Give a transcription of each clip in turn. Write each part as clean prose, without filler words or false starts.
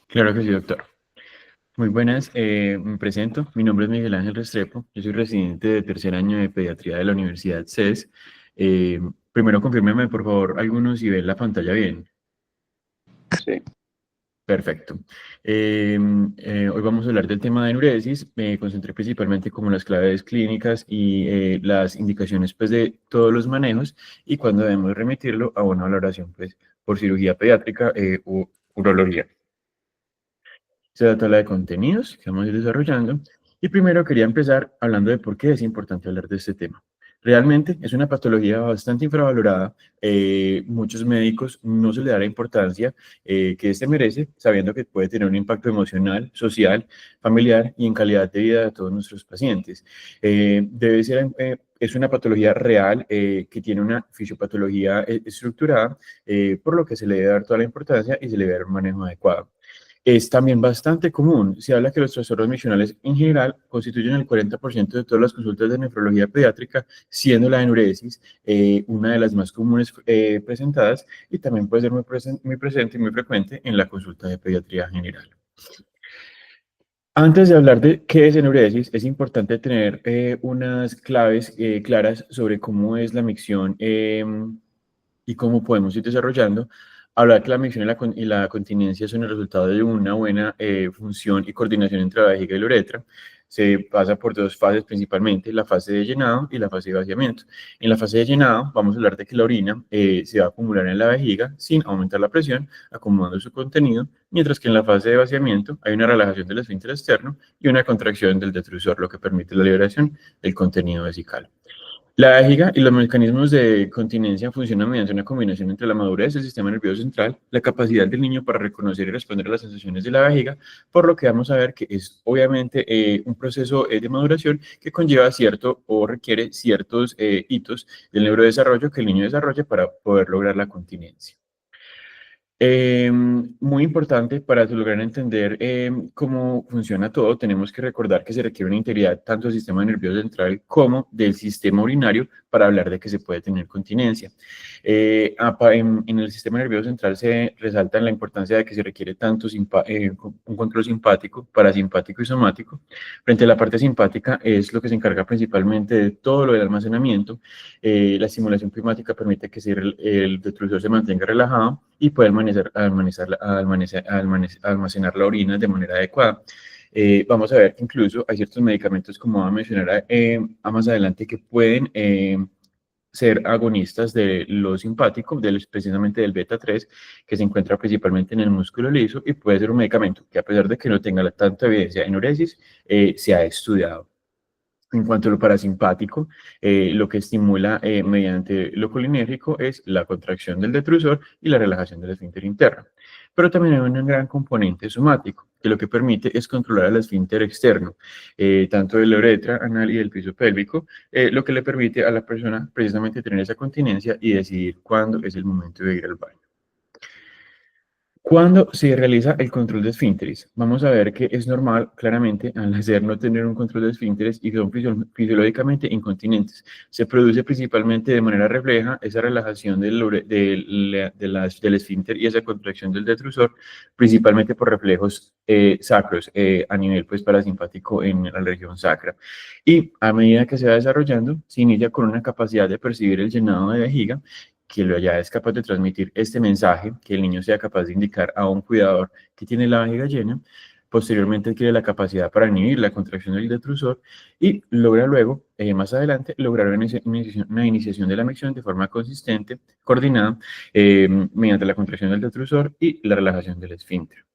Claro que sí, doctor. Muy buenas, me presento. Mi nombre es Miguel Ángel Restrepo. Yo soy residente de tercer año de pediatría de la Universidad CES. Primero, confírmeme, por favor, algunos si ven la pantalla bien. Sí, Perfecto. Hoy vamos a hablar del tema de enuresis. Me concentré principalmente como las claves clínicas y las indicaciones pues, de todos los manejos y cuándo debemos remitirlo a una valoración pues, por cirugía pediátrica u urología. Esta es la tabla de contenidos que vamos a ir desarrollando. Y primero quería empezar hablando de por qué es importante hablar de este tema. Realmente es una patología bastante infravalorada. Muchos médicos no se le da la importancia que este merece, sabiendo que puede tener un impacto emocional, social, familiar y en calidad de vida de todos nuestros pacientes. Es una patología real que tiene una fisiopatología estructurada, por lo que se le debe dar toda la importancia y se le debe dar un manejo adecuado. Es también bastante común. Se habla que los trastornos miccionales en general constituyen el 40% de todas las consultas de nefrología pediátrica, siendo la enuresis una de las más comunes presentadas y también puede ser muy presente y muy frecuente en la consulta de pediatría general. Antes de hablar de qué es enuresis, es importante tener unas claves claras sobre cómo es la micción y cómo podemos ir desarrollando. Hablar que la micción y la continencia son el resultado de una buena función y coordinación entre la vejiga y la uretra. Se pasa por dos fases principalmente, la fase de llenado y la fase de vaciamiento. En la fase de llenado vamos a hablar de que la orina se va a acumular en la vejiga sin aumentar la presión, acomodando su contenido, mientras que en la fase de vaciamiento hay una relajación del esfínter externo y una contracción del detrusor, lo que permite la liberación del contenido vesical. La vejiga y los mecanismos de continencia funcionan mediante una combinación entre la madurez del sistema nervioso central, la capacidad del niño para reconocer y responder a las sensaciones de la vejiga, por lo que vamos a ver que es obviamente un proceso de maduración que conlleva cierto o requiere ciertos hitos del neurodesarrollo que el niño desarrolla para poder lograr la continencia. Muy importante para lograr entender cómo funciona todo, tenemos que recordar que se requiere una integridad tanto del sistema nervioso central como del sistema urinario para hablar de que se puede tener continencia. En el sistema nervioso central se resalta la importancia de que se requiere tanto un control simpático, parasimpático y somático. Frente a la parte simpática es lo que se encarga principalmente de todo lo del almacenamiento. La estimulación primática permite que el detrusor se mantenga relajado y puede almacenar la orina de manera adecuada. Vamos a ver que incluso hay ciertos medicamentos, como voy a mencionar a más adelante, que pueden ser agonistas de lo simpático, precisamente del beta 3, que se encuentra principalmente en el músculo liso y puede ser un medicamento que, a pesar de que no tenga tanta evidencia en uresis, se ha estudiado. En cuanto a lo parasimpático, lo que estimula mediante lo colinérgico es la contracción del detrusor y la relajación del esfínter interno. Pero también hay un gran componente somático, que lo que permite es controlar el esfínter externo, tanto de la uretra anal y del piso pélvico, lo que le permite a la persona precisamente tener esa continencia y decidir cuándo es el momento de ir al baño. Cuando se realiza el control de esfínteres, vamos a ver que es normal, claramente, al nacer no tener un control de esfínteres y son fisiológicamente incontinentes. Se produce principalmente de manera refleja esa relajación del esfínter y esa contracción del detrusor, principalmente por reflejos sacros a nivel pues, parasimpático en la región sacra. Y a medida que se va desarrollando, se inicia con una capacidad de percibir el llenado de vejiga que lo ya es capaz de transmitir este mensaje, que el niño sea capaz de indicar a un cuidador que tiene la vejiga llena, posteriormente adquiere la capacidad para inhibir la contracción del detrusor y logra luego, más adelante, lograr una iniciación de la micción de forma consistente, coordinada, mediante la contracción del detrusor y la relajación del esfínter.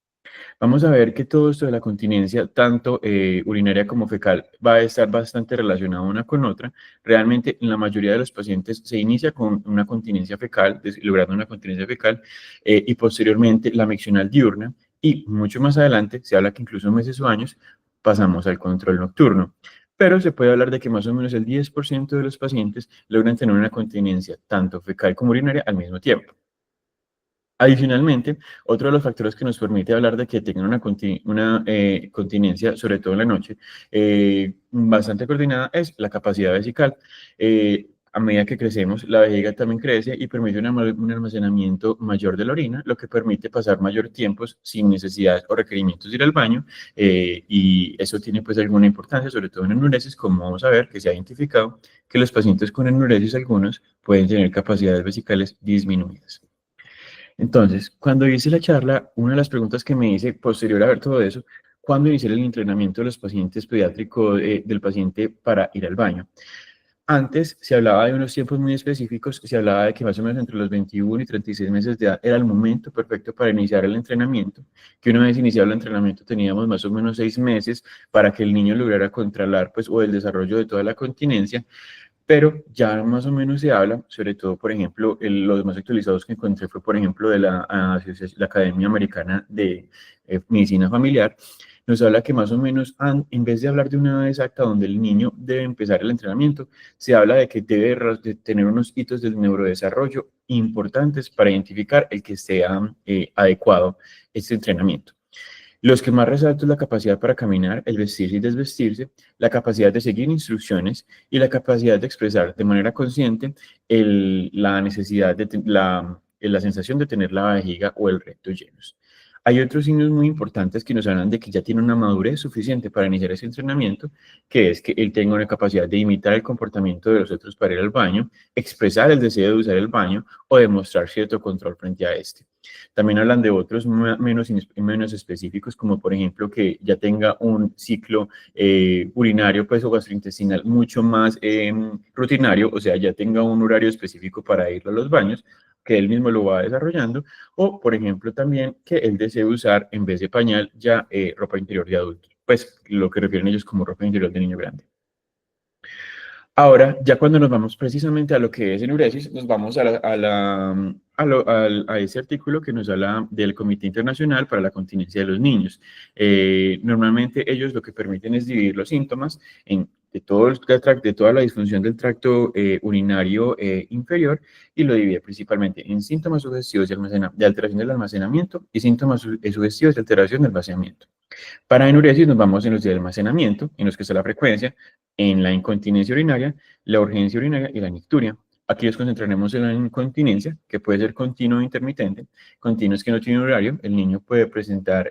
Vamos a ver que todo esto de la continencia, tanto urinaria como fecal, va a estar bastante relacionado una con otra. Realmente, en la mayoría de los pacientes se inicia con una continencia fecal, logrando una continencia fecal, y posteriormente la miccional diurna, y mucho más adelante, se habla que incluso meses o años, pasamos al control nocturno. Pero se puede hablar de que más o menos el 10% de los pacientes logran tener una continencia tanto fecal como urinaria al mismo tiempo. Adicionalmente, otro de los factores que nos permite hablar de que tengan una continencia, sobre todo en la noche, bastante coordinada es la capacidad vesical. a medida que crecemos, la vejiga también crece y permite un almacenamiento mayor de la orina, lo que permite pasar mayor tiempo sin necesidad o requerimientos de ir al baño, y eso tiene pues alguna importancia, sobre todo en enuresis, como vamos a ver que se ha identificado que los pacientes con enuresis algunos pueden tener capacidades vesicales disminuidas. Entonces, cuando hice la charla, una de las preguntas que me hice posterior a ver todo eso, ¿cuándo iniciar el entrenamiento de los pacientes pediátricos, del paciente para ir al baño? Antes se hablaba de unos tiempos muy específicos, se hablaba de que más o menos entre los 21 y 36 meses de edad era el momento perfecto para iniciar el entrenamiento, que una vez iniciado el entrenamiento teníamos más o menos 6 meses para que el niño lograra controlar pues, o el desarrollo de toda la continencia, pero ya más o menos se habla, sobre todo, por ejemplo, los más actualizados que encontré fue, por ejemplo, de la Academia Americana de Medicina Familiar, nos habla que más o menos, en vez de hablar de una edad exacta donde el niño debe empezar el entrenamiento, se habla de que debe de tener unos hitos del neurodesarrollo importantes para identificar el que sea adecuado este entrenamiento. Los que más resalto es la capacidad para caminar, el vestirse y desvestirse, la capacidad de seguir instrucciones y la capacidad de expresar de manera consciente la necesidad de la sensación de tener la vejiga o el recto llenos. Hay otros signos muy importantes que nos hablan de que ya tiene una madurez suficiente para iniciar ese entrenamiento, que es que él tenga una capacidad de imitar el comportamiento de los otros para ir al baño, expresar el deseo de usar el baño o demostrar cierto control frente a este. También hablan de otros menos específicos, como por ejemplo que ya tenga un ciclo urinario pues, o gastrointestinal mucho más rutinario, o sea, ya tenga un horario específico para ir a los baños, que él mismo lo va desarrollando, o por ejemplo también que él desee usar en vez de pañal ya ropa interior de adulto, pues lo que refieren ellos como ropa interior de niño grande. Ahora, ya cuando nos vamos precisamente a lo que es enuresis, nos vamos a ese artículo que nos habla del Comité Internacional para la Continencia de los Niños. Normalmente ellos lo que permiten es dividir los síntomas de toda la disfunción del tracto urinario inferior, y lo divide principalmente en síntomas sugestivos de alteración del almacenamiento y síntomas sugestivos de alteración del vaciamiento. Para enuresis nos vamos en los de almacenamiento, en los que está la frecuencia, en la incontinencia urinaria, la urgencia urinaria y la nicturia. Aquí nos concentraremos en la incontinencia, que puede ser continua o intermitente. Continua es que no tiene horario, el niño puede presentar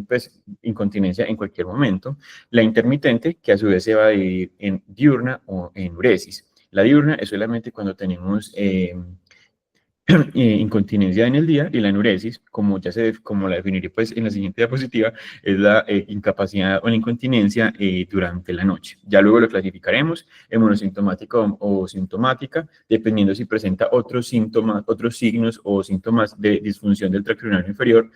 pues, incontinencia en cualquier momento. La intermitente, que a su vez se va a dividir en diurna o enuresis. La diurna es solamente cuando tenemos incontinencia en el día, y la enuresis, como la definiré pues en la siguiente diapositiva, es la incapacidad o la incontinencia durante la noche. Ya luego lo clasificaremos en monosintomática o sintomática, dependiendo si presenta otros síntomas, otros signos o síntomas de disfunción del tracto urinario inferior,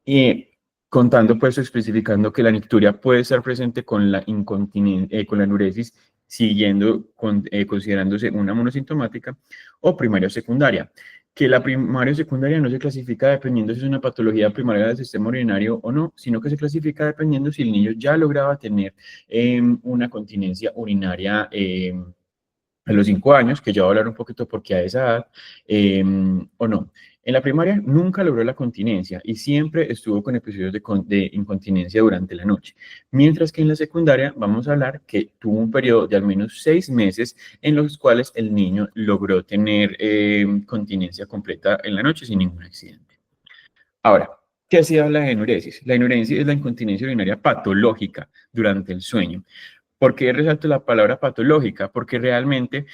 y contando pues especificando que la nicturia puede estar presente con la incontinencia, con la enuresis, considerándose una monosintomática o primaria o secundaria, que la primaria o secundaria no se clasifica dependiendo si es una patología primaria del sistema urinario o no, sino que se clasifica dependiendo si el niño ya lograba tener una continencia urinaria a los 5 años, que ya voy a hablar un poquito porque a esa edad, o no. En la primaria nunca logró la continencia y siempre estuvo con episodios de incontinencia durante la noche. Mientras que en la secundaria vamos a hablar que tuvo un periodo de al menos 6 meses en los cuales el niño logró tener continencia completa en la noche sin ningún accidente. Ahora, ¿qué se habla de enuresis? La enuresis es la incontinencia urinaria patológica durante el sueño. ¿Por qué resalto la palabra patológica? Porque realmente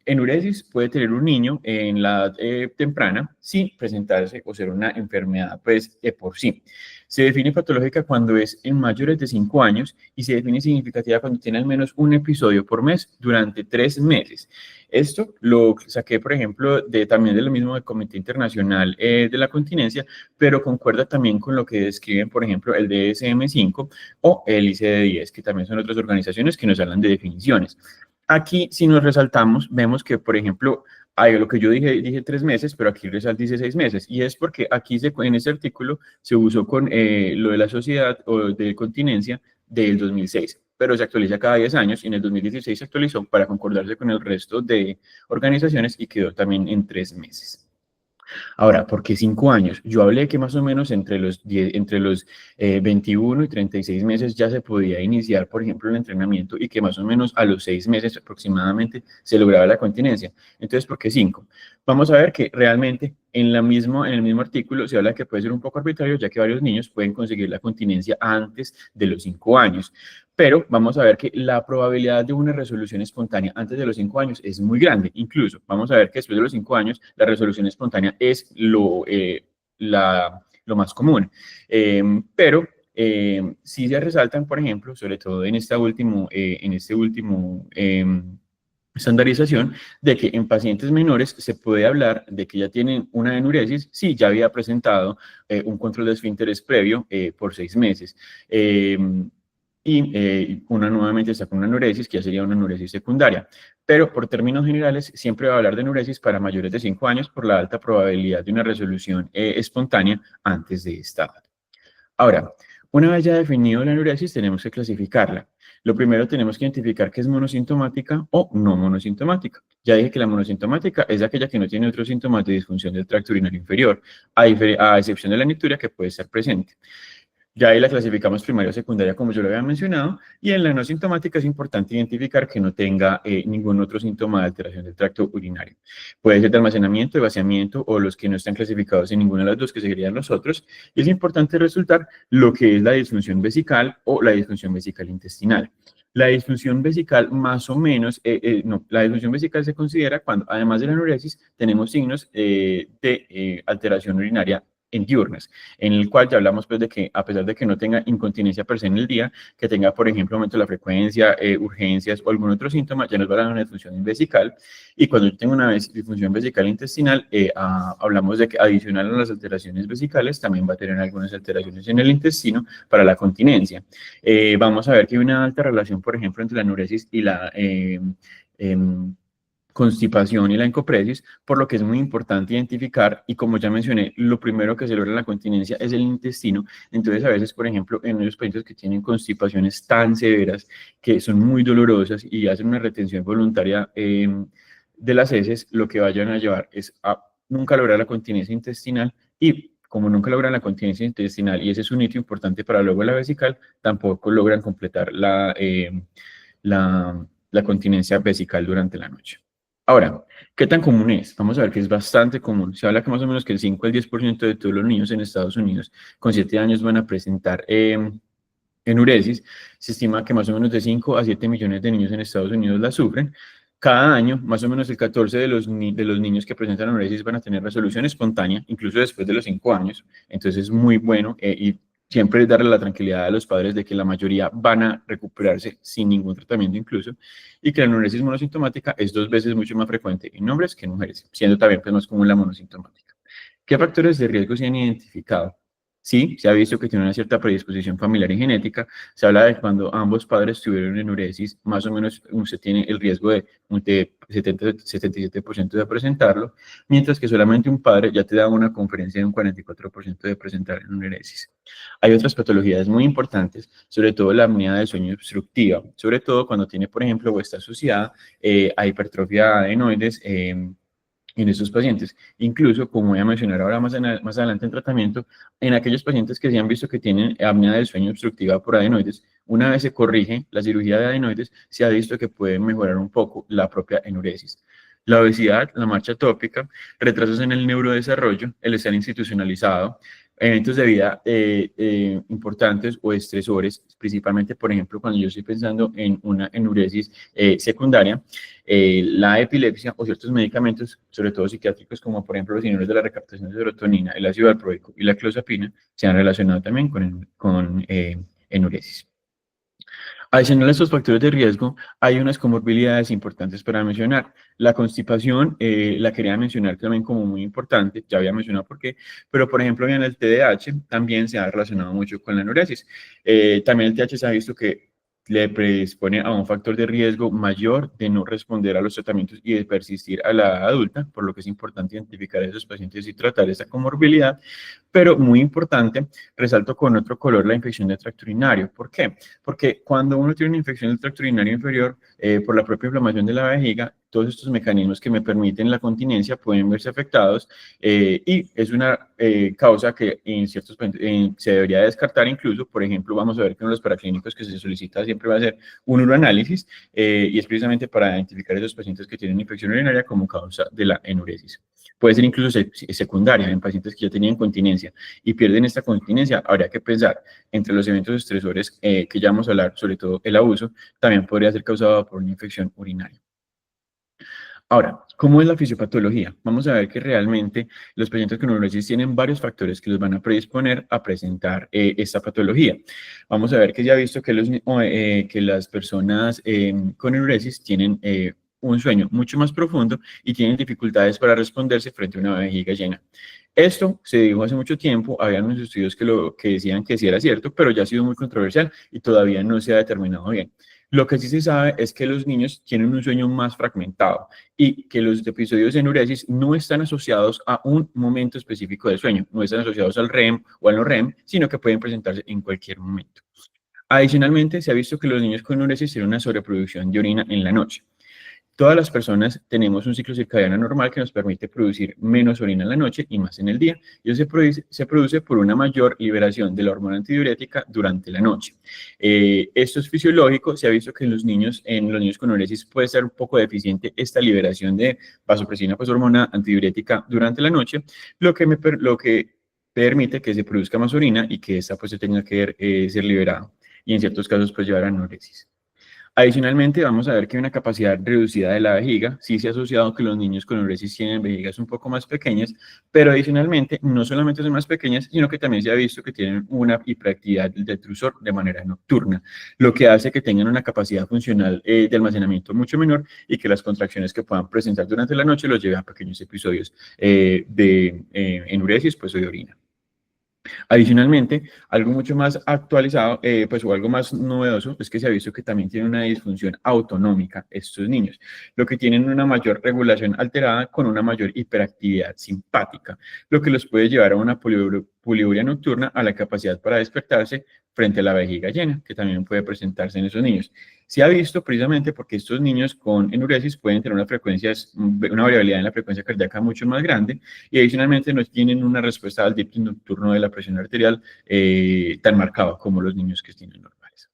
enuresis puede tener un niño en la edad temprana sin presentarse o ser una enfermedad pues, por sí. Se define patológica cuando es en mayores de 5 años y se define significativa cuando tiene al menos un episodio por mes durante 3 meses. Esto lo saqué, por ejemplo, también de lo mismo del Comité Internacional de la Continencia, pero concuerda también con lo que describen, por ejemplo, el DSM-5 o el ICD-10, que también son otras organizaciones que nos hablan de definiciones. Aquí, si nos resaltamos, vemos que, por ejemplo, hay lo que yo dije 3 meses, pero aquí dice 6 meses, y es porque aquí en este artículo se usó con lo de la sociedad o de continencia del 2006, pero se actualiza cada 10 años, y en el 2016 se actualizó para concordarse con el resto de organizaciones y quedó también en 3 meses. Ahora, ¿por qué 5 años? Yo hablé que más o menos entre los 21 y 36 meses ya se podía iniciar, por ejemplo, el entrenamiento y que más o menos a los 6 meses aproximadamente se lograba la continencia. Entonces, ¿por qué 5? Vamos a ver que realmente en el mismo artículo se habla que puede ser un poco arbitrario, ya que varios niños pueden conseguir la continencia antes de los 5 años. Pero vamos a ver que la probabilidad de una resolución espontánea antes de los 5 años es muy grande. Incluso vamos a ver que después de los 5 años la resolución espontánea es lo más común. Pero sí se resaltan, por ejemplo, sobre todo en este último estandarización, de que en pacientes menores se puede hablar de que ya tienen una enuresis si ya había presentado un control de esfínteres previo por 6 meses. Una nuevamente está con una enuresis, que ya sería una enuresis secundaria. Pero por términos generales, siempre va a hablar de enuresis para mayores de 5 años por la alta probabilidad de una resolución espontánea antes de esta edad. Ahora, una vez ya definido la enuresis, tenemos que clasificarla. Lo primero tenemos que identificar que es monosintomática o no monosintomática. Ya dije que la monosintomática es aquella que no tiene otros síntomas de disfunción del tracto urinario inferior, a excepción de la nicturia que puede estar presente. Ya ahí la clasificamos primaria o secundaria, como yo lo había mencionado, y en la no sintomática es importante identificar que no tenga ningún otro síntoma de alteración del tracto urinario. Puede ser de almacenamiento, de vaciamiento, o los que no están clasificados en ninguna de las dos, que serían los otros, y es importante resaltar lo que es la disfunción vesical o la disfunción vesical intestinal. La disfunción vesical más o menos, no, la disfunción vesical se considera cuando, además de la anuresis, tenemos signos de alteración urinaria en diurnas, en el cual ya hablamos pues de que a pesar de que no tenga incontinencia per se en el día, que tenga por ejemplo aumento de la frecuencia, urgencias o algún otro síntoma, ya nos va a dar una disfunción vesical. Y cuando yo tengo una disfunción vesical intestinal, hablamos de que adicional a las alteraciones vesicales también va a tener algunas alteraciones en el intestino para la continencia. Vamos a ver que hay una alta relación, por ejemplo, entre la enuresis y la constipación y la encopresis, por lo que es muy importante identificar, y como ya mencioné, lo primero que se logra en la continencia es el intestino. Entonces a veces, por ejemplo, en los pacientes que tienen constipaciones tan severas que son muy dolorosas y hacen una retención voluntaria de las heces, lo que vayan a llevar es a nunca lograr la continencia intestinal, y como nunca logran la continencia intestinal, y ese es un hito importante para luego la vesical, tampoco logran completar la continencia vesical durante la noche. Ahora, ¿qué tan común es? Vamos a ver que es bastante común. Se habla que más o menos que el 5 al 10% de todos los niños en Estados Unidos con 7 años van a presentar enuresis. Se estima que más o menos de 5 a 7 millones de niños en Estados Unidos la sufren. Cada año, más o menos el 14 de los niños que presentan enuresis van a tener resolución espontánea, incluso después de los 5 años. Entonces es muy bueno y siempre darle la tranquilidad a los padres de que la mayoría van a recuperarse sin ningún tratamiento incluso, y que la enuresis monosintomática es 2 veces mucho más frecuente en hombres que en mujeres, siendo también pues, más común la monosintomática. ¿Qué factores de riesgo se han identificado? Sí, se ha visto que tiene una cierta predisposición familiar y genética. Se habla de cuando ambos padres tuvieron enuresis, más o menos se tiene el riesgo de 77% de presentarlo, mientras que solamente un padre ya te da una conferencia de un 44% de presentar enuresis. Hay otras patologías muy importantes, sobre todo la apnea de sueño obstructiva, sobre todo cuando tiene, por ejemplo, o está asociada a hipertrofia de adenoides, en esos pacientes. Incluso, como voy a mencionar ahora más adelante en tratamiento, en aquellos pacientes que se han visto que tienen apnea del sueño obstructiva por adenoides, una vez se corrige la cirugía de adenoides, se ha visto que puede mejorar un poco la propia enuresis. La obesidad, la marcha tópica, retrasos en el neurodesarrollo, el estar institucionalizado, eventos de vida importantes o estresores, principalmente, por ejemplo, cuando yo estoy pensando en una enuresis secundaria, la epilepsia o ciertos medicamentos, sobre todo psiquiátricos, como por ejemplo los inhibidores de la recaptación de serotonina, el ácido valproico y la clozapina, se han relacionado también con enuresis. Adicional a estos factores de riesgo, hay unas comorbilidades importantes para mencionar. La constipación, la quería mencionar también como muy importante, ya había mencionado por qué, pero por ejemplo en el TDAH también se ha relacionado mucho con la enuresis. También el TDAH se ha visto que le predispone a un factor de riesgo mayor de no responder a los tratamientos y de persistir a la edad adulta, por lo que es importante identificar a esos pacientes y tratar esa comorbilidad. Pero muy importante, resalto con otro color la infección del tracto urinario. ¿Por qué? Porque cuando uno tiene una infección del tracto urinario inferior, por la propia inflamación de la vejiga, todos estos mecanismos que me permiten la continencia pueden verse afectados y es una causa que en ciertos se debería descartar incluso. Por ejemplo, vamos a ver que uno de los paraclínicos que se solicita siempre va a ser un uroanálisis y es precisamente para identificar a esos pacientes que tienen infección urinaria como causa de la enuresis. Puede ser incluso secundaria en pacientes que ya tenían continencia y pierden esta continencia. Habría que pensar entre los eventos estresores que ya vamos a hablar, sobre todo el abuso, también podría ser causado por una infección urinaria. Ahora, ¿cómo es la fisiopatología? Vamos a ver que realmente los pacientes con enuresis tienen varios factores que los van a predisponer a presentar esta patología. Vamos a ver que ya he visto que las personas con enuresis tienen un sueño mucho más profundo y tienen dificultades para responderse frente a una vejiga llena. Esto se dijo hace mucho tiempo, había unos estudios que decían que sí era cierto, pero ya ha sido muy controversial y todavía no se ha determinado bien. Lo que sí se sabe es que los niños tienen un sueño más fragmentado y que los episodios de enuresis no están asociados a un momento específico de sueño, no están asociados al REM o al no REM, sino que pueden presentarse en cualquier momento. Adicionalmente, se ha visto que los niños con enuresis tienen una sobreproducción de orina en la noche. Todas las personas tenemos un ciclo circadiano normal que nos permite producir menos orina en la noche y más en el día. Y eso se produce por una mayor liberación de la hormona antidiurética durante la noche. Esto es fisiológico. Se ha visto que en los niños con enuresis puede ser un poco deficiente esta liberación de vasopresina, pues hormona antidiurética durante la noche, lo que permite que se produzca más orina y que esta pues se tenga que ser liberada. Y en ciertos casos pues llevar a enuresis. Adicionalmente, vamos a ver que hay una capacidad reducida de la vejiga. Sí se ha asociado que los niños con enuresis tienen vejigas un poco más pequeñas, pero adicionalmente no solamente son más pequeñas, sino que también se ha visto que tienen una hiperactividad del detrusor de manera nocturna, lo que hace que tengan una capacidad funcional de almacenamiento mucho menor y que las contracciones que puedan presentar durante la noche los lleve a pequeños episodios de enuresis pues, o de orina. Adicionalmente, algo mucho más actualizado, pues o algo más novedoso, es que se ha visto que también tienen una disfunción autonómica estos niños, lo que tienen una mayor regulación alterada con una mayor hiperactividad simpática, lo que los puede llevar a una poliuria nocturna, a la capacidad para despertarse frente a la vejiga llena, que también puede presentarse en esos niños. Se ha visto precisamente porque estos niños con enuresis pueden tener una variabilidad en la frecuencia cardíaca mucho más grande y adicionalmente no tienen una respuesta al dip nocturno de la presión arterial tan marcada como los niños que tienen normales.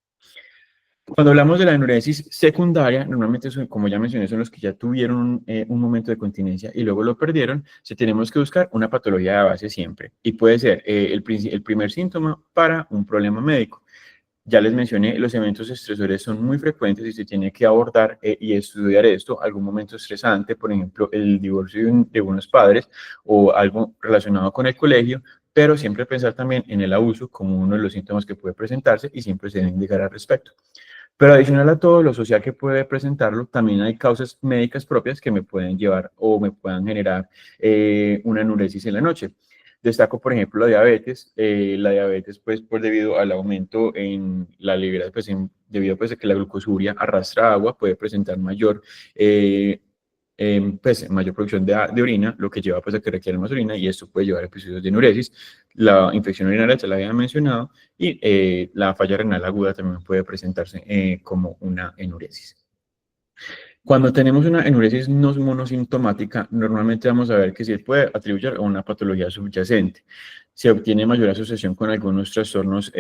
Cuando hablamos de la enuresis secundaria, normalmente, como ya mencioné, son los que ya tuvieron un momento de continencia y luego lo perdieron. Tenemos que buscar una patología de base siempre y puede ser el primer síntoma para un problema médico. Ya les mencioné, los eventos estresores son muy frecuentes y se tiene que abordar y estudiar esto, algún momento estresante, por ejemplo, el divorcio de unos padres o algo relacionado con el colegio, pero siempre pensar también en el abuso como uno de los síntomas que puede presentarse y siempre se debe indicar al respecto. Pero adicional a todo lo social que puede presentarlo, también hay causas médicas propias que me pueden llevar o me puedan generar una enuresis en la noche. Destaco, por ejemplo, la diabetes, pues, debido al aumento en la liberación, pues, debido pues, a que la glucosuria arrastra agua, puede presentar mayor producción de orina, lo que lleva pues, a que requiera más orina, y esto puede llevar a episodios de enuresis. La infección urinaria ya la había mencionado, y la falla renal aguda también puede presentarse como una enuresis. Cuando tenemos una enuresis no monosintomática, normalmente vamos a ver que se puede atribuir a una patología subyacente. Se obtiene mayor asociación con algunos trastornos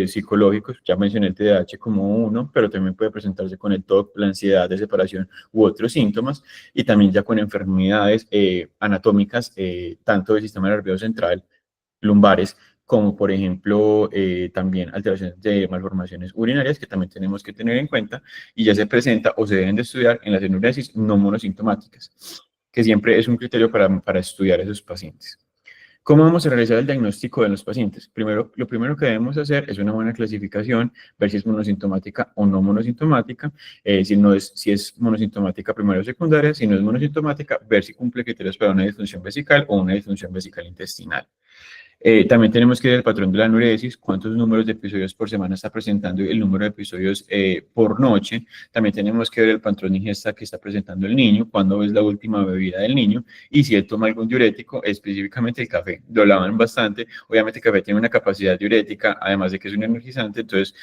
psicológicos, ya mencioné el TDAH como uno, pero también puede presentarse con el TOC, la ansiedad de separación u otros síntomas, y también ya con enfermedades anatómicas, tanto del sistema nervioso central, lumbares, como por ejemplo también alteraciones de malformaciones urinarias que también tenemos que tener en cuenta y ya se presenta o se deben de estudiar en las enuresis no monosintomáticas, que siempre es un criterio para estudiar a esos pacientes. ¿Cómo vamos a realizar el diagnóstico de los pacientes? Lo primero que debemos hacer es una buena clasificación, ver si es monosintomática o no monosintomática, si es monosintomática primaria o secundaria, si no es monosintomática, ver si cumple criterios para una disfunción vesical o una disfunción vesical intestinal. También tenemos que ver el patrón de la enuresis, cuántos números de episodios por semana está presentando el número de episodios por noche. También tenemos que ver el patrón de ingesta que está presentando el niño, cuándo es la última bebida del niño y si él toma algún diurético, específicamente el café. Lo hablaban bastante. Obviamente el café tiene una capacidad diurética, además de que es un energizante, entonces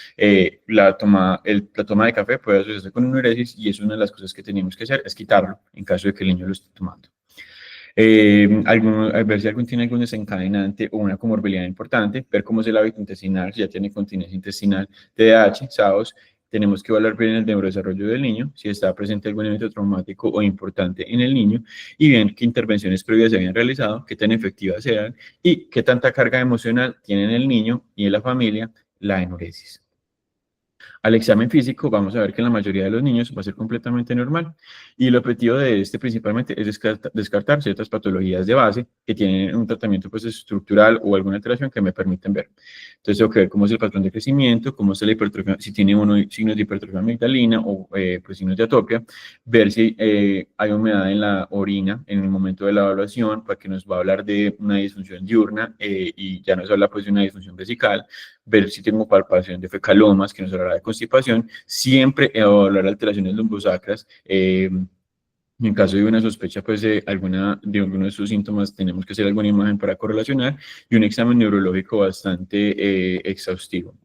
la toma de café puede asociarse con enuresis y es una de las cosas que tenemos que hacer, es quitarlo en caso de que el niño lo esté tomando. Ver si algún tiene algún desencadenante o una comorbilidad importante, ver cómo es el hábito intestinal, si ya tiene continencia intestinal, TDAH, SAOS. Tenemos que evaluar bien el neurodesarrollo del niño, si está presente algún evento traumático o importante en el niño, y bien qué intervenciones previas se habían realizado, qué tan efectivas sean y qué tanta carga emocional tiene en el niño y en la familia la enuresis. Al examen físico vamos a ver que en la mayoría de los niños va a ser completamente normal y el objetivo de este principalmente es descartar ciertas patologías de base que tienen un tratamiento pues, estructural o alguna alteración que me permiten ver. Entonces tengo que ver cómo es el patrón de crecimiento, cómo es la hipertrofia, si tiene signos de hipertrofia amigdalina o pues, signos de atopia, ver si hay humedad en la orina en el momento de la evaluación, para que nos va a hablar de una disfunción diurna y ya nos habla pues de una disfunción vesical, ver si tengo palpación de fecalomas, que nos hablará de constipación, siempre evaluar alteraciones lumbosacras. En caso de una sospecha pues, de alguno de sus síntomas, tenemos que hacer alguna imagen para correlacionar y un examen neurológico bastante exhaustivo.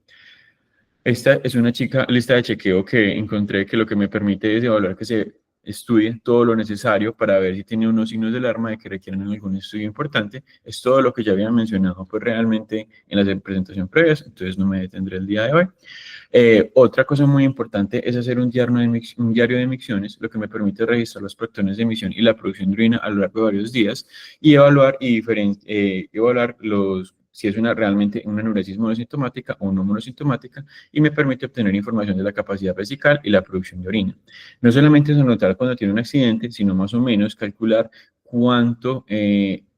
Esta es una lista de chequeo que encontré que lo que me permite es evaluar que se estudie todo lo necesario para ver si tiene unos signos de alarma de que requieren algún estudio importante. Es todo lo que ya había mencionado pues realmente en las presentaciones previas, entonces no me detendré el día de hoy. Otra cosa muy importante es hacer un diario de emisiones, lo que me permite registrar los patrones de emisión y la producción de orina a lo largo de varios días y evaluar si es realmente una enuresis monosintomática o no monosintomática y me permite obtener información de la capacidad vesical y la producción de orina. No solamente es anotar cuando tiene un accidente, sino más o menos calcular cuánto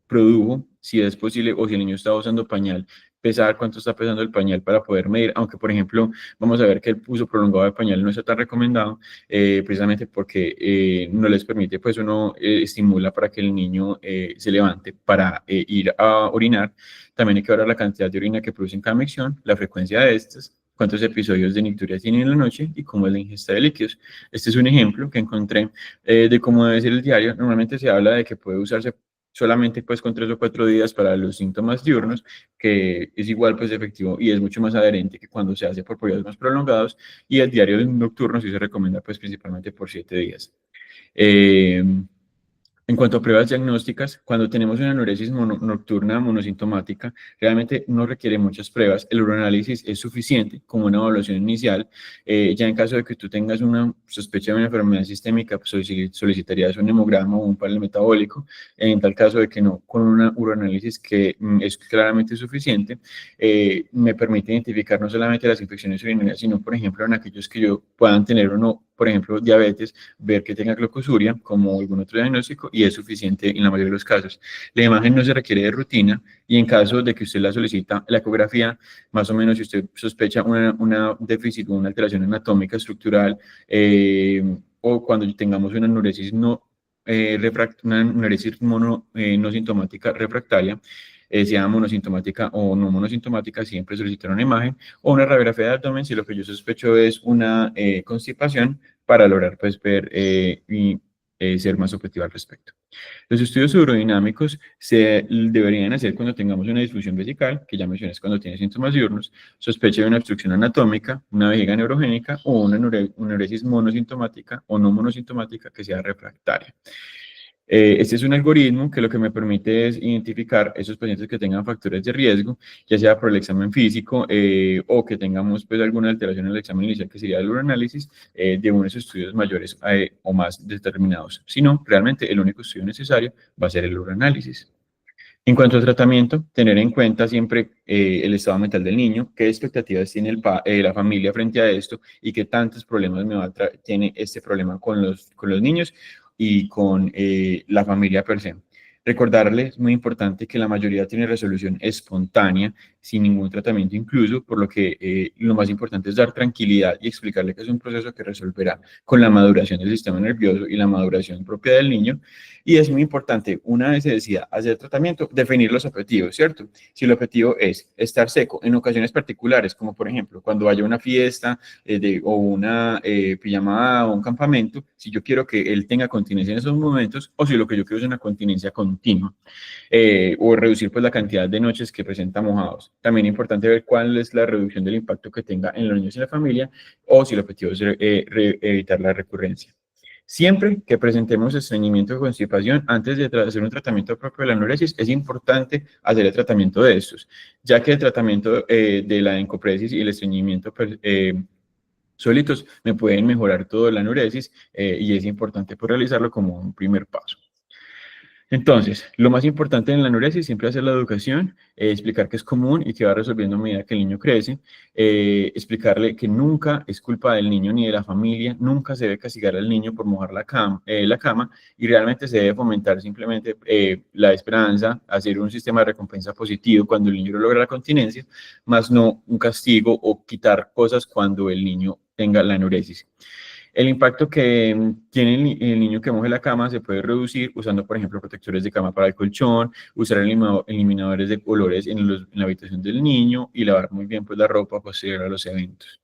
produjo, si es posible, o si el niño está usando pañal, pesar cuánto está pesando el pañal para poder medir, aunque por ejemplo vamos a ver que el uso prolongado de pañal no está tan recomendado, precisamente porque no les permite, pues uno estimula para que el niño se levante para ir a orinar. También hay que ver la cantidad de orina que produce en cada micción, la frecuencia de estas, cuántos episodios de nicturia tienen en la noche y cómo es la ingesta de líquidos. Este es un ejemplo que encontré de cómo debe ser el diario. Normalmente se habla de que puede usarse solamente pues con 3 o 4 días para los síntomas diurnos, que es igual pues efectivo y es mucho más adherente que cuando se hace por periodos más prolongados, y el diario nocturno sí se recomienda pues principalmente por 7 días. En cuanto a pruebas diagnósticas, cuando tenemos una enuresis nocturna monosintomática, realmente no requiere muchas pruebas. El uroanálisis es suficiente como una evaluación inicial. Ya en caso de que tú tengas una sospecha de una enfermedad sistémica, pues solicitarías un hemograma o un panel metabólico. En tal caso de que no, con una uroanálisis que es claramente suficiente, me permite identificar no solamente las infecciones urinarias, sino, por ejemplo, en aquellos que yo puedan tener o no, por ejemplo, diabetes, ver que tenga glucosuria como algún otro diagnóstico y es suficiente en la mayoría de los casos. La imagen no se requiere de rutina y en caso de que usted la solicita, la ecografía, más o menos si usted sospecha una déficit o una alteración anatómica estructural o cuando tengamos una enuresis no no sintomática refractaria, sea monosintomática o no monosintomática, siempre solicitar una imagen o una radiografía de abdomen si lo que yo sospecho es una constipación para lograr pues ver y ser más objetiva al respecto. Los estudios urodinàmicos se deberían hacer cuando tengamos una disfunción vesical, que ya mencioné es cuando tiene síntomas diurnos, sospecha de una obstrucción anatómica, una vejiga neurogénica o una enuresis monosintomática o no monosintomática que sea refractaria. Este es un algoritmo que lo que me permite es identificar esos pacientes que tengan factores de riesgo, ya sea por el examen físico o que tengamos pues, alguna alteración en el examen inicial que sería el uroanálisis de unos estudios mayores o más determinados. Si no, realmente el único estudio necesario va a ser el uroanálisis. En cuanto al tratamiento, tener en cuenta siempre el estado mental del niño, qué expectativas tiene la familia frente a esto y qué tantos problemas tiene este problema con los niños y con la familia per se. Recordarles, muy importante, que la mayoría tiene resolución espontánea, sin ningún tratamiento incluso, por lo que lo más importante es dar tranquilidad y explicarle que es un proceso que resolverá con la maduración del sistema nervioso y la maduración propia del niño. Y es muy importante, una vez se decida hacer tratamiento, definir los objetivos, ¿cierto? Si el objetivo es estar seco en ocasiones particulares, como por ejemplo cuando haya una fiesta o una pijamada o un campamento, si yo quiero que él tenga continencia en esos momentos, o si lo que yo quiero es una continencia continua, o reducir pues la cantidad de noches que presenta mojados. También es importante ver cuál es la reducción del impacto que tenga en los niños y la familia, o si el objetivo es evitar la recurrencia. Siempre que presentemos estreñimiento o constipación, antes de hacer un tratamiento propio de la enuresis, es importante hacer el tratamiento de estos, ya que el tratamiento de la encopresis y el estreñimiento solitos me pueden mejorar todo la enuresis y es importante pues, realizarlo como un primer paso. Entonces, lo más importante en la anuresis siempre va a ser la educación, explicar que es común y que va resolviendo a medida que el niño crece, explicarle que nunca es culpa del niño ni de la familia, nunca se debe castigar al niño por mojar la cama y realmente se debe fomentar simplemente la esperanza, hacer un sistema de recompensa positivo cuando el niño logra la continencia, más no un castigo o quitar cosas cuando el niño tenga la anuresis. El impacto que tiene el niño que moje la cama se puede reducir usando, por ejemplo, protectores de cama para el colchón, usar eliminadores de olores en la habitación del niño y lavar muy bien pues, la ropa posterior a los eventos.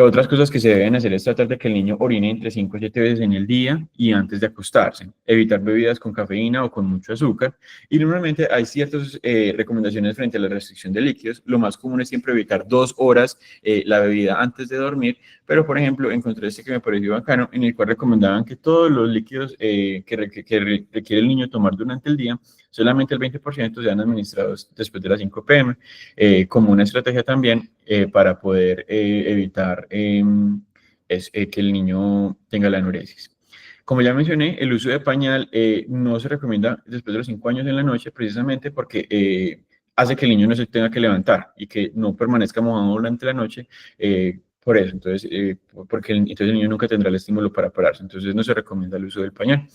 Otras cosas que se deben hacer es tratar de que el niño orine entre 5 y 7 veces en el día y antes de acostarse. Evitar bebidas con cafeína o con mucho azúcar. Y normalmente hay ciertas recomendaciones frente a la restricción de líquidos. Lo más común es siempre evitar 2 horas la bebida antes de dormir. Pero, por ejemplo, encontré este que me pareció bacano, en el cual recomendaban que todos los líquidos que requiere el niño tomar durante el día, solamente el 20% sean administrados después de las 5 p.m., como una estrategia también para poder evitar que el niño tenga la anuresis. Como ya mencioné, el uso de pañal no se recomienda después de los 5 años en la noche, precisamente porque hace que el niño no se tenga que levantar y que no permanezca mojado durante la noche. Por eso, entonces, porque entonces el niño nunca tendrá el estímulo para pararse. Entonces no se recomienda el uso del pañal.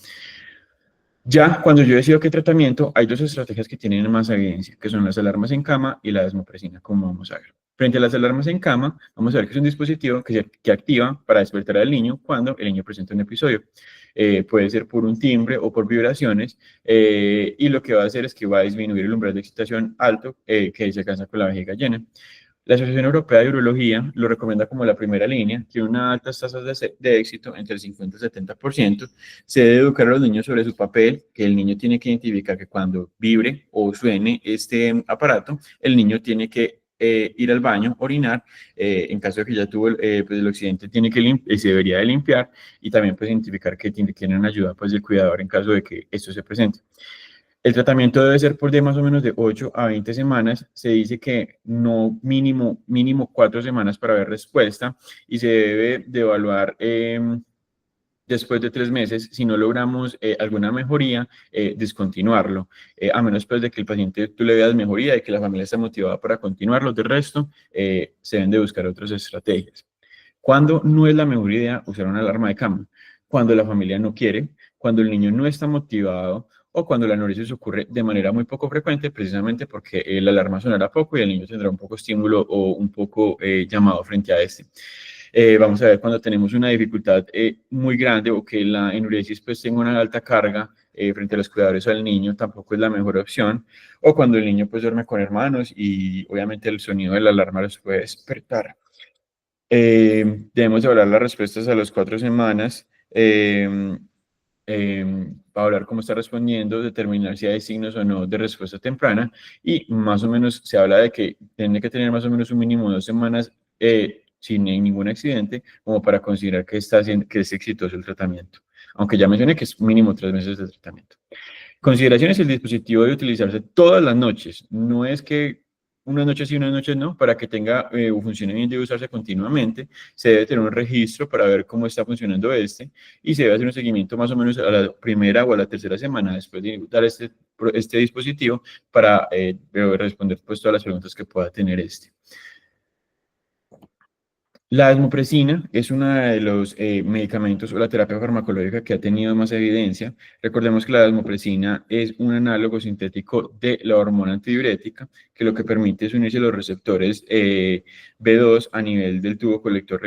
Ya cuando yo decido qué tratamiento, hay 2 estrategias que tienen más evidencia, que son las alarmas en cama y la desmopresina, como vamos a ver. Frente a las alarmas en cama, vamos a ver que es un dispositivo que activa para despertar al niño cuando el niño presenta un episodio. Puede ser por un timbre o por vibraciones, y lo que va a hacer es que va a disminuir el umbral de excitación alto que se alcanza con la vejiga llena. La Asociación Europea de Urología lo recomienda como la primera línea, tiene unas altas tasas de éxito entre el 50 y el 70%. Se debe educar a los niños sobre su papel, que el niño tiene que identificar que cuando vibre o suene este aparato, el niño tiene que ir al baño, orinar, en caso de que ya tuvo pues el accidente, tiene que se debería de limpiar y también pues identificar que tienen ayuda pues del cuidador en caso de que esto se presente. El tratamiento debe ser por de más o menos de 8 a 20 semanas. Se dice que no mínimo 4 semanas para ver respuesta y se debe de evaluar después de 3 meses. Si no logramos alguna mejoría, descontinuarlo, a menos pues de que el paciente tú le veas mejoría y que la familia está motivada para continuarlo. De resto, se deben de buscar otras estrategias. ¿Cuándo no es la mejor idea usar una alarma de cama? Cuando la familia no quiere, cuando el niño no está motivado o cuando la anorexia ocurre de manera muy poco frecuente, precisamente porque la alarma sonará poco y el niño tendrá un poco estímulo o un poco llamado frente a este. Vamos a ver cuando tenemos una dificultad muy grande o que la enuresis pues tenga una alta carga frente a los cuidadores o al niño, tampoco es la mejor opción, o cuando el niño pues duerme con hermanos y obviamente el sonido de la alarma los puede despertar. Debemos evaluar las respuestas a las 4 semanas, para hablar cómo está respondiendo, determinar si hay signos o no de respuesta temprana y más o menos se habla de que tiene que tener más o menos un mínimo de 2 semanas sin ningún accidente como para considerar que que es exitoso el tratamiento, aunque ya mencioné que es mínimo 3 meses de tratamiento. Consideraciones: el dispositivo debe utilizarse todas las noches, no es que unas noches sí, unas noches no, para que tenga funcione bien debe usarse continuamente, se debe tener un registro para ver cómo está funcionando y se debe hacer un seguimiento más o menos a la primera o a la tercera semana después de dar este dispositivo para responder pues todas las preguntas que pueda tener La desmopresina es uno de los medicamentos o la terapia farmacológica que ha tenido más evidencia. Recordemos que la desmopresina es un análogo sintético de la hormona antidiurética, que lo que permite es unirse a los receptores B2 a nivel del tubo colector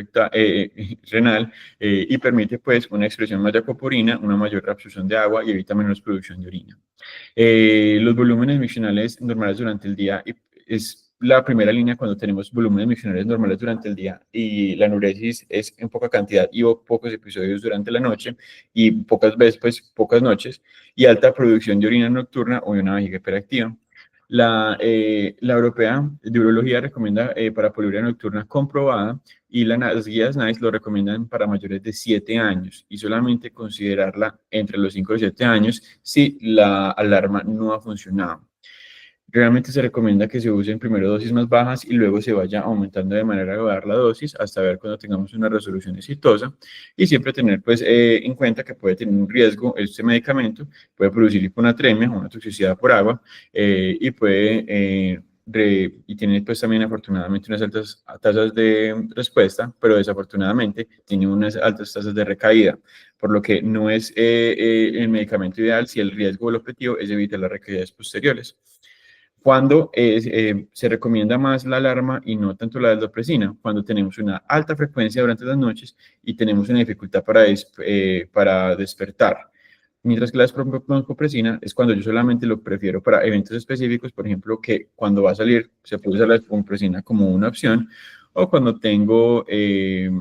renal y permite pues una expresión más de aquaporina, una mayor absorción de agua y evita menos producción de orina. Los volúmenes miccionales normales durante el día es la primera línea cuando tenemos volúmenes miccionales normales durante el día y la enuresis es en poca cantidad y o pocos episodios durante la noche y pocas veces, pues pocas noches y alta producción de orina nocturna o de una vejiga hiperactiva. La europea de urología recomienda para poliuria nocturna comprobada y las guías NICE lo recomiendan para mayores de 7 años y solamente considerarla entre los 5 y 7 años si la alarma no ha funcionado. Realmente se recomienda que se usen primero dosis más bajas y luego se vaya aumentando de manera gradual la dosis hasta ver cuando tengamos una resolución exitosa y siempre tener pues en cuenta que puede tener un riesgo este medicamento, puede producir hiponatremia, una toxicidad por agua y puede y tiene pues también afortunadamente unas altas tasas de respuesta, pero desafortunadamente tiene unas altas tasas de recaída, por lo que no es el medicamento ideal si el riesgo o el objetivo es evitar las recaídas posteriores. Cuando se recomienda más la alarma y no tanto la deslopresina, cuando tenemos una alta frecuencia durante las noches y tenemos una dificultad para despertar. Mientras que la despropresina es cuando yo solamente lo prefiero para eventos específicos, por ejemplo, que cuando va a salir se puede usar la despropresina como una opción, o cuando tengo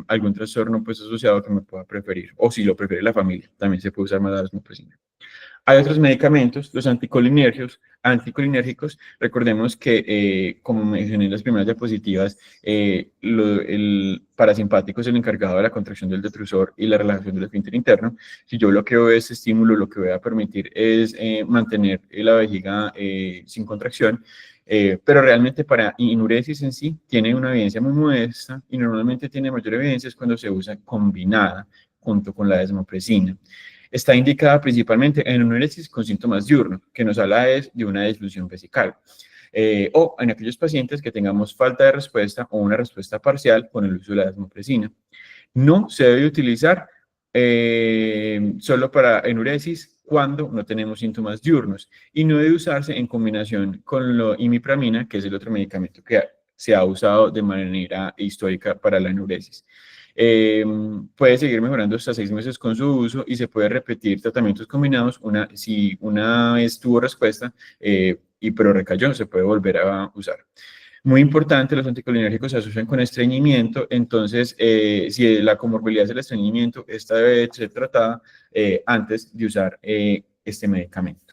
algún trastorno pues asociado que me pueda preferir, o si lo prefiere la familia, también se puede usar más la despropresina. Hay otros medicamentos, los anticolinérgicos. Recordemos que, como mencioné en las primeras diapositivas, el parasimpático es el encargado de la contracción del detrusor y la relajación del esfínter interno. Si yo bloqueo ese estímulo, lo que voy a permitir es mantener la vejiga sin contracción. Pero realmente para enuresis en sí tiene una evidencia muy modesta y normalmente tiene mayor evidencia cuando se usa combinada junto con la desmopresina. Está indicada principalmente en enuresis con síntomas diurnos, que nos habla de una disfunción vesical, o en aquellos pacientes que tengamos falta de respuesta o una respuesta parcial con el uso de la desmopresina. No se debe utilizar solo para enuresis cuando no tenemos síntomas diurnos y no debe usarse en combinación con la imipramina, que es el otro medicamento que se ha usado de manera histórica para la enuresis. Puede seguir mejorando hasta 6 meses con su uso y se puede repetir tratamientos combinados si una vez tuvo respuesta pero recayó, se puede volver a usar. Muy importante, los anticolinérgicos se asocian con estreñimiento, entonces si la comorbilidad es el estreñimiento, esta debe ser tratada antes de usar este medicamento.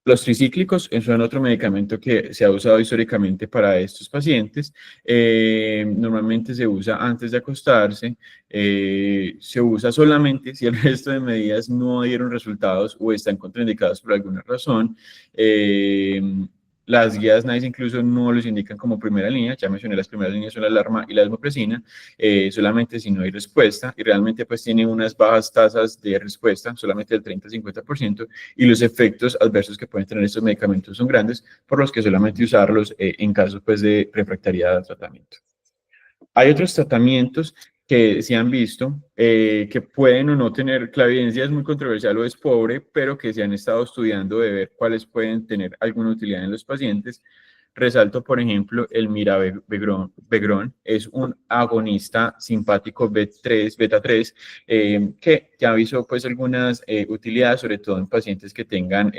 Los tricíclicos son otro medicamento que se ha usado históricamente para estos pacientes. Normalmente se usa antes de acostarse. Se usa solamente si el resto de medidas no dieron resultados o están contraindicadas por alguna razón. Las guías NICE incluso no los indican como primera línea. Ya mencioné, las primeras líneas son la alarma y la desmopresina. Solamente si no hay respuesta y realmente pues tiene unas bajas tasas de respuesta, solamente del 30-50%, y los efectos adversos que pueden tener estos medicamentos son grandes, por los que solamente usarlos en caso pues, de refractariedad al tratamiento. Hay otros tratamientos que se han visto que pueden o no tener, la evidencia es muy controversial o es pobre, pero que se han estado estudiando de ver cuáles pueden tener alguna utilidad en los pacientes. Resalto, por ejemplo, el mirabegrón, es un agonista simpático beta 3, que ya ha visto pues algunas utilidades, sobre todo en pacientes que tengan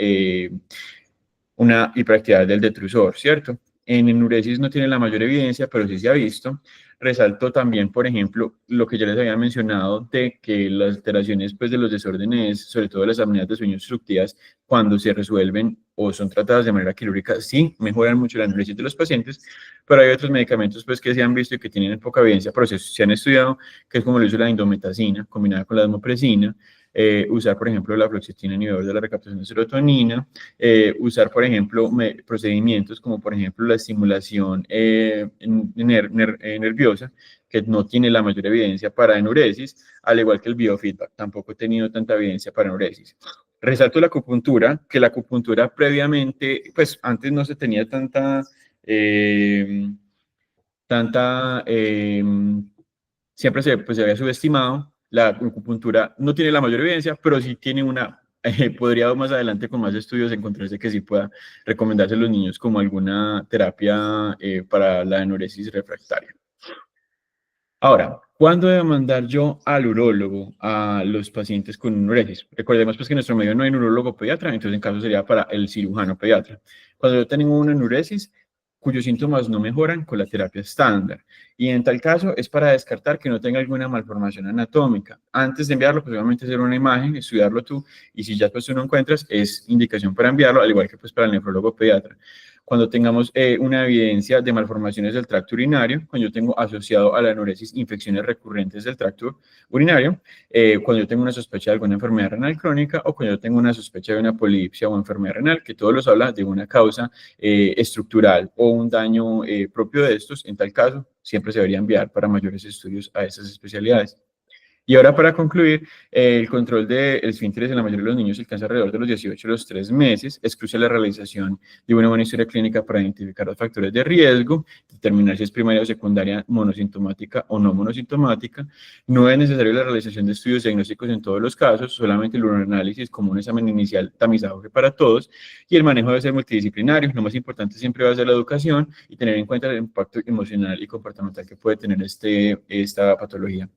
una hiperactividad del detrusor, ¿cierto? En enuresis no tiene la mayor evidencia, pero sí se ha visto. Resalto también, por ejemplo, lo que ya les había mencionado de que las alteraciones pues, de los desórdenes, sobre todo las apneas de sueño obstructivas, cuando se resuelven o son tratadas de manera quirúrgica, sí mejoran mucho la enuresis de los pacientes, pero hay otros medicamentos pues, que se han visto y que tienen poca evidencia, pero se han estudiado, que es como el uso de la indometacina combinada con la desmopresina, usar, por ejemplo, la fluoxetina inhibidor de la recaptación de serotonina, usar, por ejemplo, procedimientos como, por ejemplo, la estimulación nerviosa, que no tiene la mayor evidencia para enuresis, al igual que el biofeedback, tampoco he tenido tanta evidencia para enuresis. Resalto la acupuntura, que la acupuntura previamente, pues antes no se tenía tanta tanta, siempre pues, se había subestimado. La acupuntura no tiene la mayor evidencia, pero sí tiene una, podría más adelante con más estudios encontrarse que sí pueda recomendarse a los niños como alguna terapia para la enuresis refractaria. Ahora, ¿cuándo debo mandar yo al urólogo a los pacientes con enuresis? Recordemos pues que en nuestro medio no hay un urólogo pediatra, entonces en caso sería para el cirujano pediatra. Cuando yo tengo una enuresis cuyos síntomas no mejoran con la terapia estándar, y en tal caso es para descartar que no tenga alguna malformación anatómica. Antes de enviarlo, pues obviamente hacer una imagen, estudiarlo tú, y si ya pues tú no encuentras, es indicación para enviarlo, al igual que pues para el nefrólogo pediatra. Cuando tengamos una evidencia de malformaciones del tracto urinario, cuando yo tengo asociado a la enuresis infecciones recurrentes del tracto urinario, cuando yo tengo una sospecha de alguna enfermedad renal crónica o cuando yo tengo una sospecha de una polipsia o enfermedad renal, que todos los habla de una causa estructural o un daño propio de estos, en tal caso, siempre se debería enviar para mayores estudios a estas especialidades. Y ahora para concluir, el control del esfínteres en la mayoría de los niños alcanza alrededor de los 18 a los 3 meses. Es crucial la realización de una buena historia clínica para identificar los factores de riesgo, determinar si es primaria o secundaria, monosintomática o no monosintomática. No es necesario la realización de estudios diagnósticos en todos los casos, solamente el uroanálisis como un examen inicial tamizado que para todos. Y el manejo debe ser multidisciplinario. Lo más importante siempre va a ser la educación y tener en cuenta el impacto emocional y comportamental que puede tener esta patología.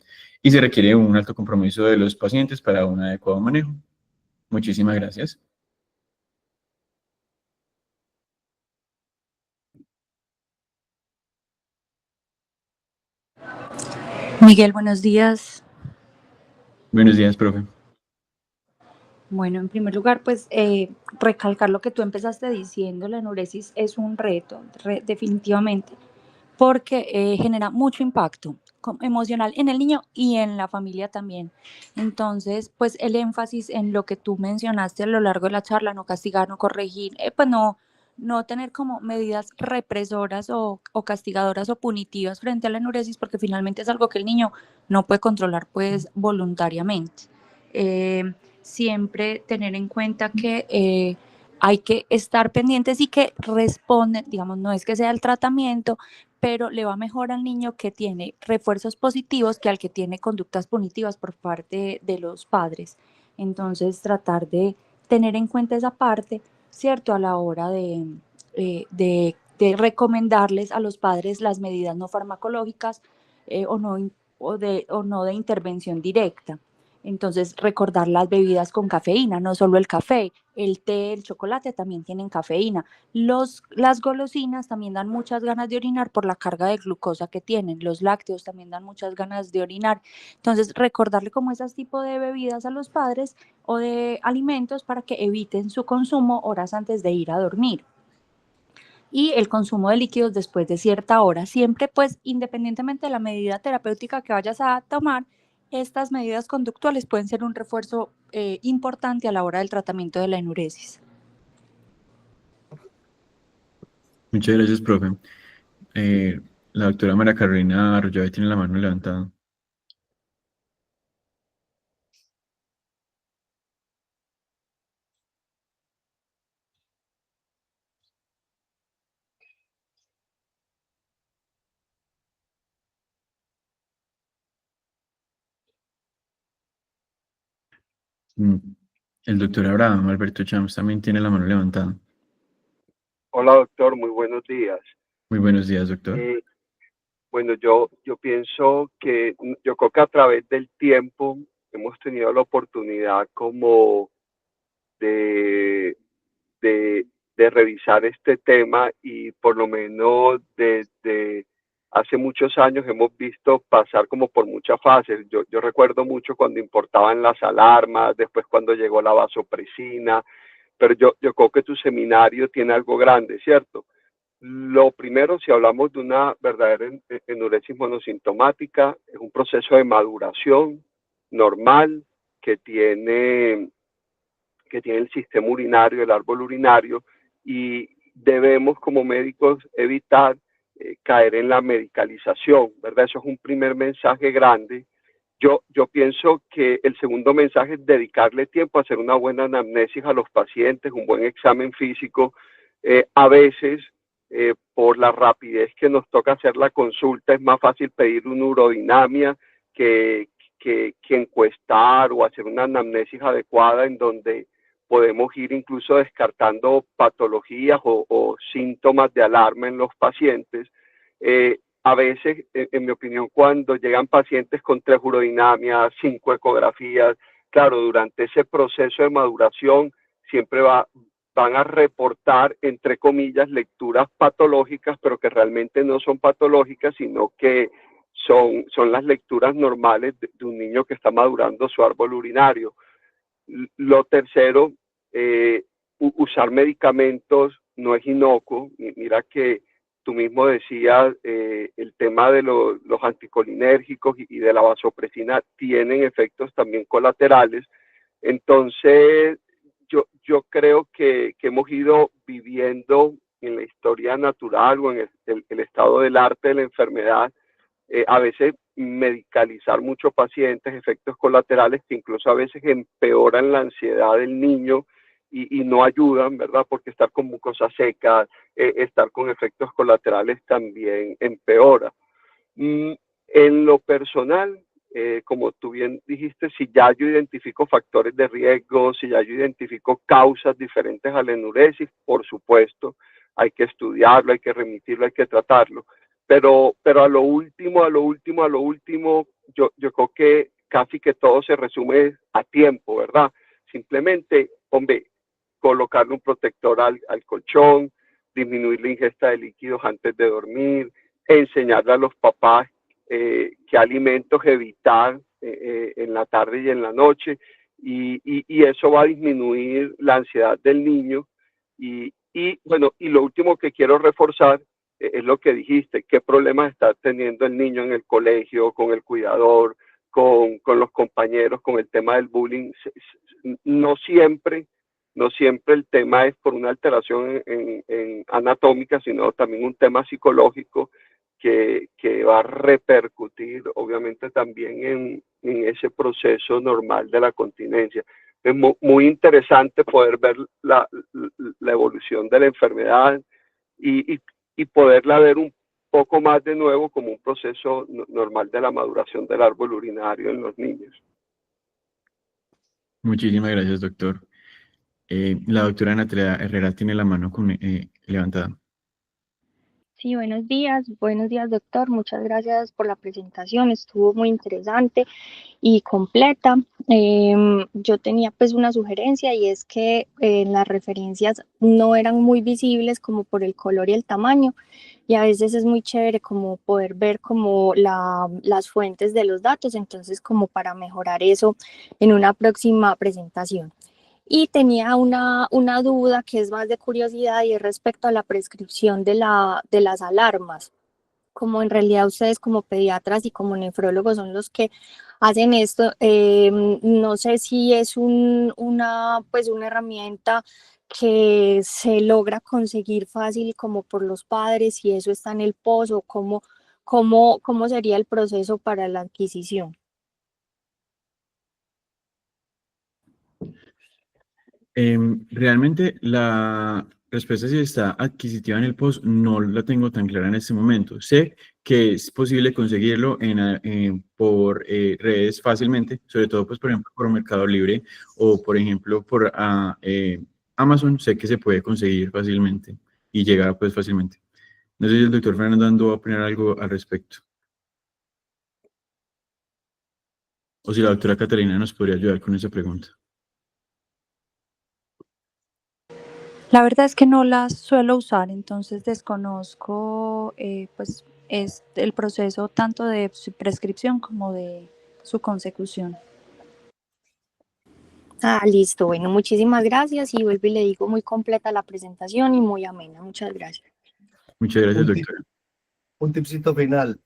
Y se requiere un alto compromiso de los pacientes para un adecuado manejo. Muchísimas gracias. Miguel, buenos días. Buenos días, profe. Bueno, en primer lugar, pues recalcar lo que tú empezaste diciendo, la enuresis es un reto, definitivamente, porque genera mucho impacto emocional en el niño y en la familia también. Entonces, pues el énfasis en lo que tú mencionaste a lo largo de la charla, no castigar, no corregir, pues no tener como medidas represoras o castigadoras o punitivas frente a la enuresis, porque finalmente es algo que el niño no puede controlar pues voluntariamente. Siempre tener en cuenta que hay que estar pendientes y que responden, digamos, no es que sea el tratamiento, pero le va mejor al niño que tiene refuerzos positivos que al que tiene conductas punitivas por parte de los padres. Entonces, tratar de tener en cuenta esa parte, ¿cierto? A la hora de recomendarles a los padres las medidas no farmacológicas o no de intervención directa. Entonces, recordar las bebidas con cafeína, no solo el café, el té, el chocolate también tienen cafeína. Las golosinas también dan muchas ganas de orinar por la carga de glucosa que tienen. Los lácteos también dan muchas ganas de orinar. Entonces, recordarle como esos tipos de bebidas a los padres o de alimentos para que eviten su consumo horas antes de ir a dormir. Y el consumo de líquidos después de cierta hora. Siempre, pues, independientemente de la medida terapéutica que vayas a tomar, estas medidas conductuales pueden ser un refuerzo importante a la hora del tratamiento de la enuresis. Muchas gracias, profe. La doctora María Carolina Arroyo tiene la mano levantada. El doctor Abraham Alberto Chams también tiene la mano levantada. Hola, doctor, muy buenos días. Muy buenos días, doctor. Bueno, yo pienso que yo creo que a través del tiempo hemos tenido la oportunidad como de, de, de revisar este tema y por lo menos desde hace muchos años hemos visto pasar como por muchas fases. Yo recuerdo mucho cuando importaban las alarmas, después cuando llegó la vasopresina, pero yo creo que tu seminario tiene algo grande, ¿cierto? Lo primero, si hablamos de una verdadera enuresis monosintomática, es un proceso de maduración normal que tiene el sistema urinario, el árbol urinario, y debemos como médicos evitar caer en la medicalización, ¿verdad? Eso es un primer mensaje grande. Yo pienso que el segundo mensaje es dedicarle tiempo a hacer una buena anamnesis a los pacientes, un buen examen físico. A veces por la rapidez que nos toca hacer la consulta, es más fácil pedir una urodinamia que encuestar o hacer una anamnesis adecuada en donde podemos ir incluso descartando patologías o síntomas de alarma en los pacientes. A veces, en mi opinión, cuando llegan pacientes con 3 urodinamias, 5 ecografías, claro, durante ese proceso de maduración siempre van a reportar, entre comillas, lecturas patológicas, pero que realmente no son patológicas, sino que son las lecturas normales de un niño que está madurando su árbol urinario. Lo tercero, usar medicamentos no es inocuo. Mira que tú mismo decías, el tema de los anticolinérgicos y de la vasopresina tienen efectos también colaterales. Entonces, yo creo que hemos ido viviendo en la historia natural o en el estado del arte de la enfermedad, a veces medicalizar muchos pacientes, efectos colaterales que incluso a veces empeoran la ansiedad del niño y no ayudan, ¿verdad? Porque estar con mucosa seca, estar con efectos colaterales también empeora. En lo personal, como tú bien dijiste, si ya yo identifico factores de riesgo, si ya yo identifico causas diferentes a la enuresis, por supuesto, hay que estudiarlo, hay que remitirlo, hay que tratarlo. Pero a lo último, yo creo que casi que todo se resume a tiempo, ¿verdad? Simplemente, hombre, colocarle un protector al colchón, disminuir la ingesta de líquidos antes de dormir, enseñarle a los papás qué alimentos evitar en la tarde y en la noche, y eso va a disminuir la ansiedad del niño. Bueno, y lo último que quiero reforzar es lo que dijiste, qué problemas está teniendo el niño en el colegio, con el cuidador, con los compañeros, con el tema del bullying. No siempre el tema es por una alteración anatómica, sino también un tema psicológico que va a repercutir obviamente también en ese proceso normal de la continencia. Es muy interesante poder ver la evolución de la enfermedad y poderla ver un poco más de nuevo como un proceso normal de la maduración del árbol urinario en los niños. Muchísimas gracias, doctor. La doctora Natalia Herrera tiene la mano levantada. Sí, buenos días, doctor. Muchas gracias por la presentación, estuvo muy interesante y completa. Yo tenía pues una sugerencia y es que las referencias no eran muy visibles como por el color y el tamaño, y a veces es muy chévere como poder ver como las fuentes de los datos, entonces como para mejorar eso en una próxima presentación. Y tenía una duda que es más de curiosidad y es respecto a la prescripción de las alarmas. Como en realidad ustedes como pediatras y como nefrólogos son los que hacen esto, no sé si es una herramienta que se logra conseguir fácil como por los padres, si eso está en el POS o cómo sería el proceso para la adquisición. Realmente la respuesta si está adquisitiva en el POS no la tengo tan clara en este momento. Sé que es posible conseguirlo por redes fácilmente, sobre todo pues por ejemplo por Mercado Libre o por ejemplo por Amazon. Sé que se puede conseguir fácilmente y llega pues fácilmente. No sé si el doctor Fernando Ando va a opinar algo al respecto. O si la doctora Catalina nos podría ayudar con esa pregunta. La verdad es que no las suelo usar, entonces desconozco pues el proceso tanto de su prescripción como de su consecución. Listo. Bueno, muchísimas gracias y vuelvo y le digo muy completa la presentación y muy amena. Muchas gracias. Muchas gracias, doctora. Un tipcito final.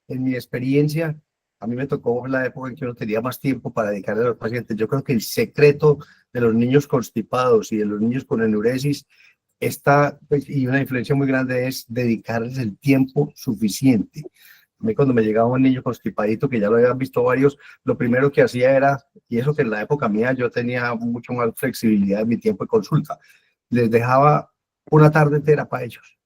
En mi experiencia, a mí me tocó la época en que uno tenía más tiempo para dedicarle a los pacientes. Yo creo que el secreto de los niños constipados y de los niños con enuresis y una influencia muy grande es dedicarles el tiempo suficiente. A mí cuando me llegaba un niño constipadito, que ya lo habían visto varios, lo primero que hacía era, y eso que en la época mía yo tenía mucho más flexibilidad en mi tiempo de consulta, les dejaba una tarde entera para ellos.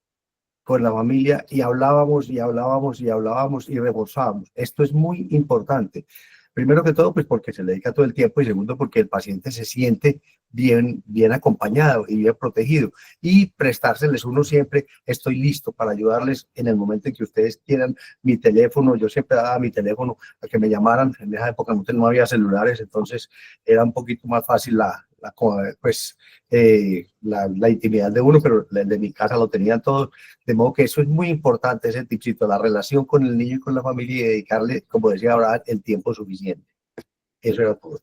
con la familia y hablábamos y hablábamos y hablábamos y reforzábamos. Esto es muy importante. Primero que todo, pues porque se le dedica todo el tiempo y segundo, porque el paciente se siente bien acompañado y bien protegido y prestárseles uno siempre, estoy listo para ayudarles en el momento en que ustedes quieran. Mi teléfono, yo siempre daba mi teléfono a que me llamaran. En esa época no había celulares, entonces era un poquito más fácil la intimidad de uno, pero el de mi casa lo tenían todos, de modo que eso es muy importante, ese tipcito, la relación con el niño y con la familia y dedicarle, como decía Abraham, el tiempo suficiente. Eso era todo.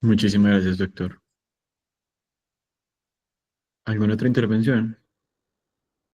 Muchísimas gracias, doctor. ¿Alguna otra intervención?